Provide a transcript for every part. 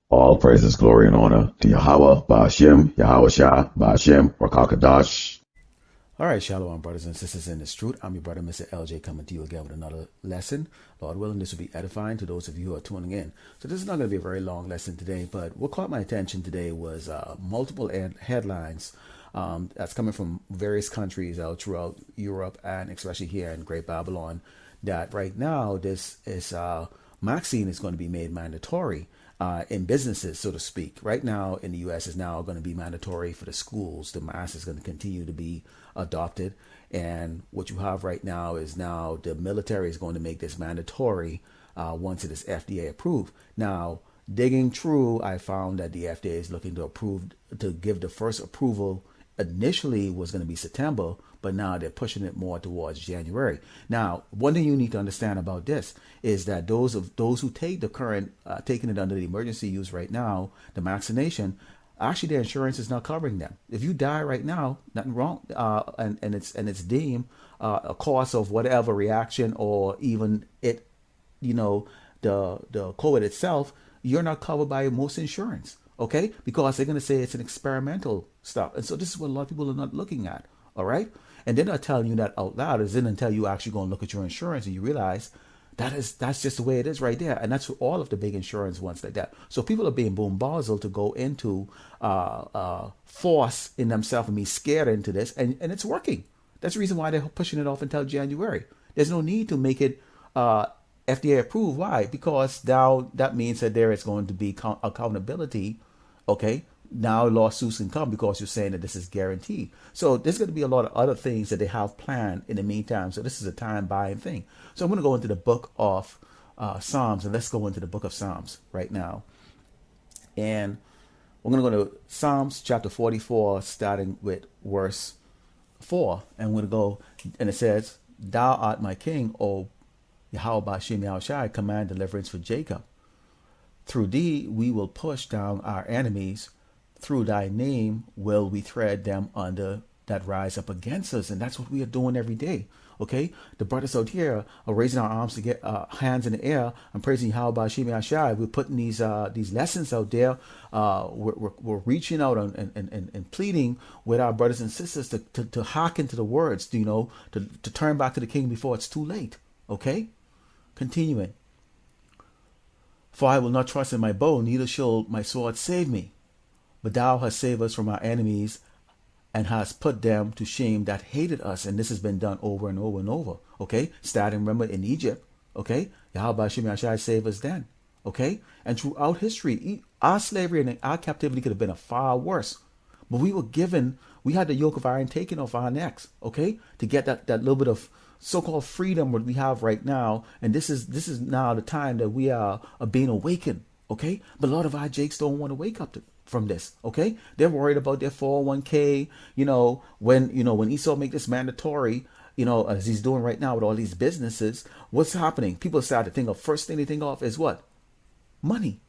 All praises, glory, and honor to Yahweh, Ba'ashem, Yahawashi, Ba'ashem, Rakakadash. All right, Shalom, brothers and sisters in this truth. I'm your brother, Mr. LJ, coming to you again with another lesson. Lord willing, this will be edifying to those of you who are tuning in. So this is not going to be a very long lesson today, but what caught my attention today was multiple headlines that's coming from various countries out throughout Europe and especially here in Great Babylon, that right now this is vaccine is going to be made mandatory in businesses, so to speak. Right now in the U.S. is now going to be mandatory for the schools. The mask is going to continue to be adopted. And what you have right now is now the military is going to make this mandatory once it is FDA approved. Now, digging through, I found that the FDA is looking to give the first approval. Initially was going to be September, but now they're pushing it more towards January. Now, one thing you need to understand about this is that those who take the current taking it under the emergency use right now, the vaccination, actually their insurance is not covering them. If you die right now, nothing wrong, and it's deemed a cause of whatever reaction or even it, the COVID itself, you're not covered by most insurance. Okay, because they're going to say it's an experimental stuff, and so this is what a lot of people are not looking at. All right, and they're not telling you that out loud. Is it until you actually go and look at your insurance and you realize that's just the way it is right there, and that's for all of the big insurance ones like that. So people are being bombarded to go into force in themselves and be scared into this, and it's working. That's the reason why they're pushing it off until January. There's no need to make it FDA approved. Why? Because now that means that there is going to be accountability. Okay, now lawsuits can come because you're saying that this is guaranteed. So there's going to be a lot of other things that they have planned in the meantime. So this is a time buying thing. So I'm going to go into the book of Psalms, and let's go into the book of Psalms right now. And we're going to go to Psalms chapter 44, starting with verse 4. And we're going to go, and it says, "Thou art my king, O Yahawashi, Yahawashi, command deliverance for Jacob. Through thee we will push down our enemies. Through thy name will we tread them under that rise up against us." And that's what we are doing every day. Okay, the brothers out here are raising our arms to get hands in the air and praising Yahawashi, Yahawashi. We're putting these lessons out there. We're reaching out and pleading with our brothers and sisters to hearken to the words. To turn back to the King before it's too late. Okay. Continuing. "For I will not trust in my bow, neither shall my sword save me. But thou hast saved us from our enemies, and hast put them to shame that hated us." And this has been done over and over and over. Okay? Starting, remember, in Egypt. Okay? Yahweh Shai saved us then. Okay? And throughout history, our slavery and our captivity could have been a far worse. But we had the yoke of iron taken off our necks. Okay? To get that little bit of so-called freedom what we have right now, and this is now the time that we are being awakened. Okay, but a lot of our jakes don't want to wake up from this. Okay, they're worried about their 401k. When Esau make this mandatory, as he's doing right now with all these businesses, what's happening? People start to think of, first thing they think of is what? Money.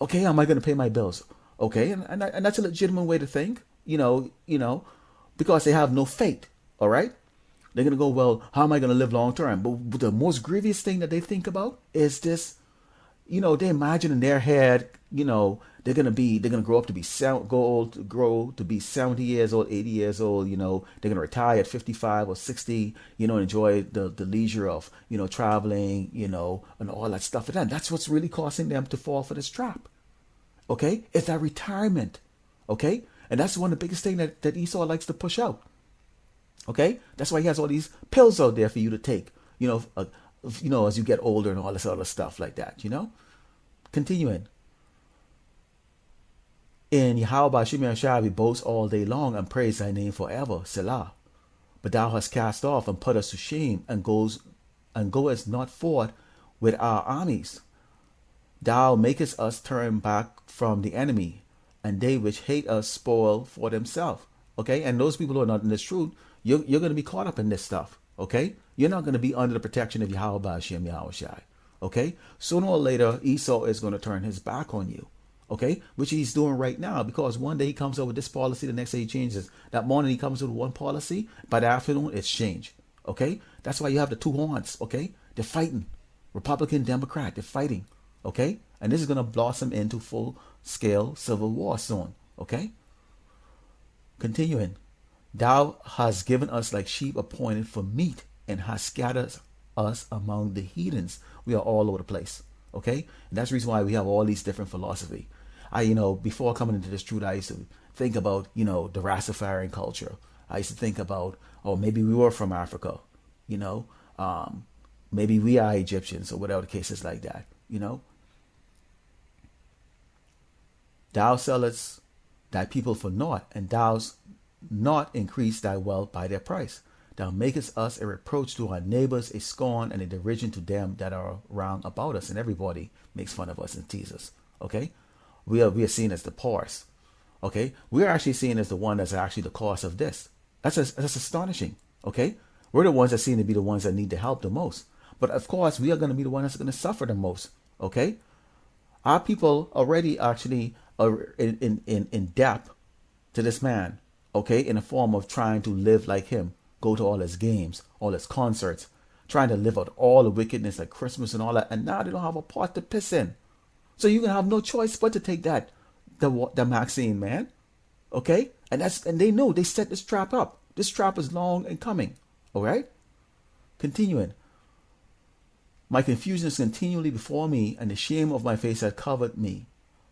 Okay, am I going to pay my bills? Okay, and that's a legitimate way to think. Because they have no faith. All right. They're going to go, well, how am I going to live long term? But the most grievous thing that they think about is this, they imagine in their head, they're going to grow up to be grow to be 70 years old, 80 years old, they're going to retire at 55 or 60, enjoy the leisure of, traveling, and all that stuff. And that's what's really causing them to fall for this trap. Okay. It's that retirement. Okay. And that's one of the biggest things that Esau likes to push out. Okay, that's why he has all these pills out there for you to take. As you get older and all this other stuff like that. Continuing. "In Yahweh Shai we boast all day long and praise thy name forever, Selah. But thou hast cast off and put us to shame, and goest not forth with our armies. Thou makest us turn back from the enemy, and they which hate us spoil for themselves." Okay, and those people who are not in this truth, you're going to be caught up in this stuff. Okay, you're not going to be under the protection of Yahweh Hashem Yahawashi. Okay, sooner or later Esau is going to turn his back on you. Okay, which he's doing right now, because one day he comes up with this policy, the next day he changes. That morning he comes with one policy, by the afternoon it's changed. Okay, that's why you have the two horns. Okay, they're fighting. Republican, Democrat, they're fighting. Okay, And this is going to blossom into full-scale civil war soon. Okay? Continuing. Thou hast given us like sheep appointed for meat, and hast scattered us among the heathens. We are all over the place. Okay? And that's the reason why we have all these different philosophy. Before coming into this truth, I used to think about, the Rastafarian culture. I used to think about, maybe we were from Africa, maybe we are Egyptians or whatever the case is like that, Thou sellest thy people for naught, and thou'st not increase thy wealth by their price. Thou makest us a reproach to our neighbors, a scorn and a derision to them that are round about us. And everybody makes fun of us and teases us. Okay? We are seen as the poorest. Okay? We are actually seen as the one that's actually the cause of this. That's astonishing. Okay? We're the ones that seem to be the ones that need the help the most. But of course, we are going to be the ones that's going to suffer the most. Okay? Our people already actually are in debt to this man. Okay? In the form of trying to live like him. Go to all his games, all his concerts. Trying to live out all the wickedness like Christmas and all that. And now they don't have a pot to piss in. So you're going to have no choice but to take the vaccine, man. Okay? And they know they set this trap up. This trap is long and coming. All right? Continuing. My confusion is continually before me, and the shame of my face hath covered me.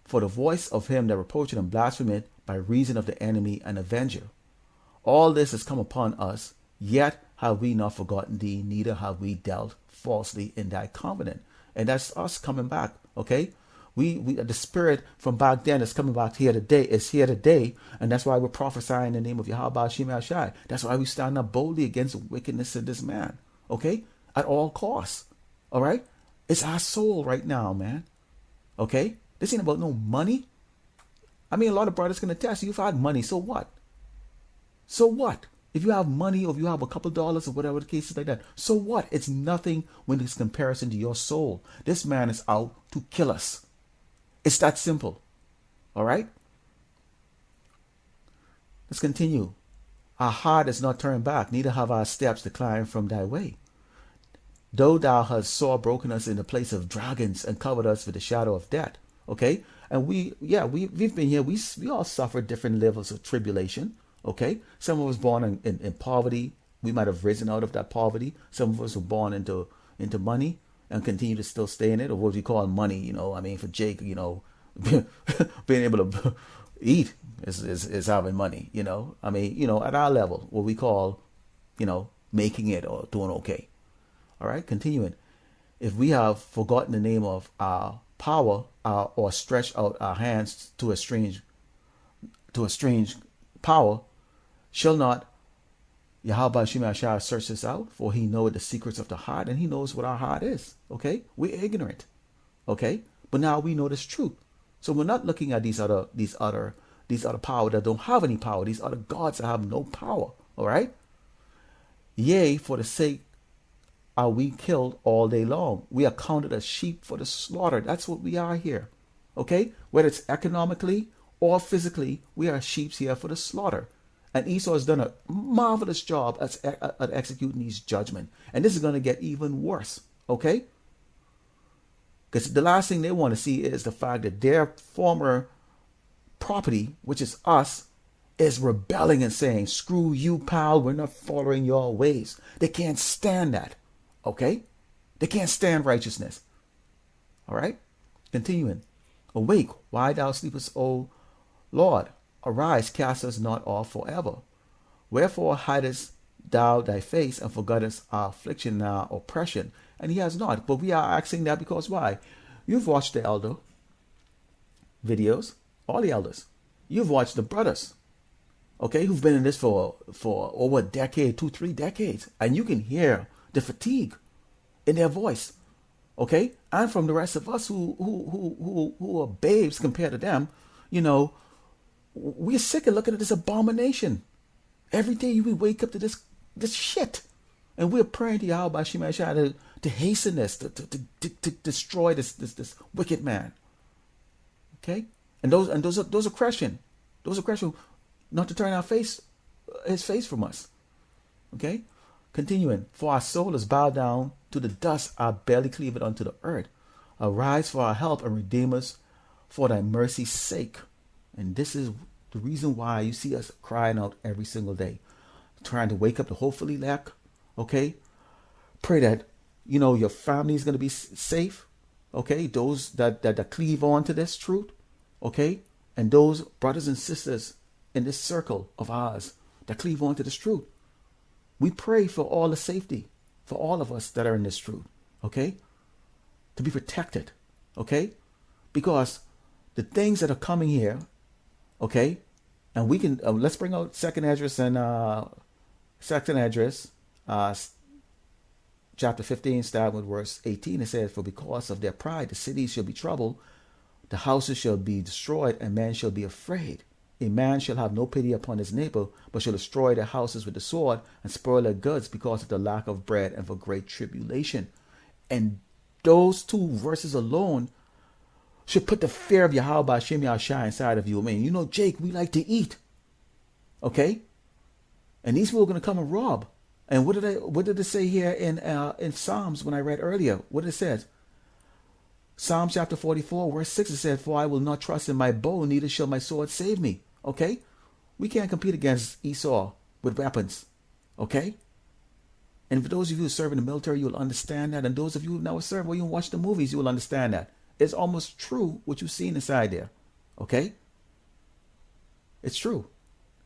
For the voice of him that reproacheth and blasphemeth by reason of the enemy and avenger. All this has come upon us, yet have we not forgotten thee, neither have we dealt falsely in thy covenant. And that's us coming back. Okay? We the spirit from back then is coming back here today. It's here today, and that's why we're prophesying in the name of Yahawashi. That's why we stand up boldly against the wickedness of this man. Okay, at all costs. All right, it's our soul right now, man. Okay, this ain't about no money. I mean, a lot of brothers can attest. You've had money, so what? So what? If you have money, or if you have a couple dollars, or whatever the case is like that, so what? It's nothing when it's comparison to your soul. This man is out to kill us. It's that simple. All right? Let's continue. Our heart is not turned back, neither have our steps declined from thy way. Though thou hast sore broken us in the place of dragons and covered us with the shadow of death. Okay? And we've been here. We all suffered different levels of tribulation. Okay? Some of us born in poverty. We might have risen out of that poverty. Some of us were born into money and continue to still stay in it, or what we call money, for Jake, being able to eat is having money, at our level, what we call, making it or doing okay. All right, continuing. If we have forgotten the name of our power, or stretched out our hands to a strange power, shall not Yahawashi search this out, for he knoweth the secrets of the heart, and he knows what our heart is. Okay? We're ignorant. Okay? But now we know this truth. So we're not looking at these other power that don't have any power, these other gods that have no power. All right? Yea, for the sake are we killed all day long. We are counted as sheep for the slaughter. That's what we are here. Okay? Whether it's economically or physically, we are sheep here for the slaughter. And Esau has done a marvelous job at executing these judgments. And this is going to get even worse. Okay? Because the last thing they want to see is the fact that their former property, which is us, is rebelling and saying, screw you, pal, we're not following your ways. They can't stand that. Okay? They can't stand righteousness. All right? Continuing. Awake, why thou sleepest, O Lord? Arise, cast us not off forever. Wherefore hidest thou thy face and forgettest our affliction and our oppression? And he has not. But we are asking that because why? You've watched the elder videos, all the elders. You've watched the brothers, okay, who've been in this for over a decade, 2-3 decades. And you can hear the fatigue in their voice, okay? And from the rest of us who are babes compared to them, we're sick of looking at this abomination. Every day we wake up to this shit. And we're praying to Yahawashi to hasten this, to destroy this wicked man. Okay? And those are Christian. Those are Christian not to turn his face from us. Okay? Continuing. For our soul is bowed down to the dust, our belly cleaveth unto the earth. Arise for our help and redeem us for thy mercy's sake. And this is the reason why you see us crying out every single day, trying to wake up the hopefully elect. Okay? Pray that, your family is going to be safe. Okay? Those that cleave on to this truth. Okay? And those brothers and sisters in this circle of ours that cleave on to this truth. We pray for all the safety for all of us that are in this truth. Okay? To be protected. Okay? Because the things that are coming here, okay, and we can, let's bring out second address and second address, chapter 15, starting with verse 18. It says, for because of their pride, the cities shall be troubled, the houses shall be destroyed, and man shall be afraid. A man shall have no pity upon his neighbor, but shall destroy their houses with the sword and spoil their goods because of the lack of bread and for great tribulation. And those two verses alone should put the fear of Yahawashi Yahawashi inside of you. I mean, Jake, we like to eat. Okay? And these people are going to come and rob. And what did it say here in Psalms when I read earlier? What did it say? Psalm chapter 44, verse 6, it said, for I will not trust in my bow, neither shall my sword save me. Okay? We can't compete against Esau with weapons. Okay? And for those of you who serve in the military, you will understand that. And those of you who now serve, when you watch the movies, you will understand that. It's almost true what you've seen inside there. Okay? It's true.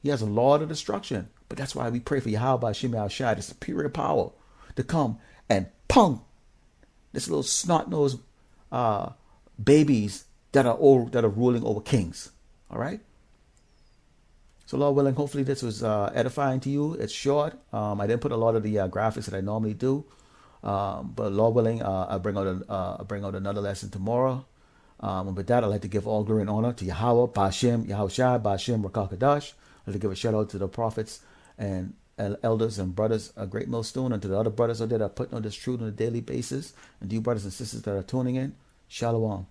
He has a law of destruction. But that's why we pray for Yahawashi Yahawashi, the superior power, to come and punk this little snot-nosed babies that are ruling over kings. All right? So Lord willing, hopefully this was edifying to you. It's short. I didn't put a lot of the graphics that I normally do. But Lord willing, I'll bring out another lesson tomorrow. And with that, I'd like to give all glory and honor to Yahweh, Ba'ashem, Yahawashi, Ba'ashem, Rakakadash. I'd like to give a shout out to the prophets and elders and brothers, a great millstone, and to the other brothers out there that are putting on this truth on a daily basis. And to you brothers and sisters that are tuning in, Shalom.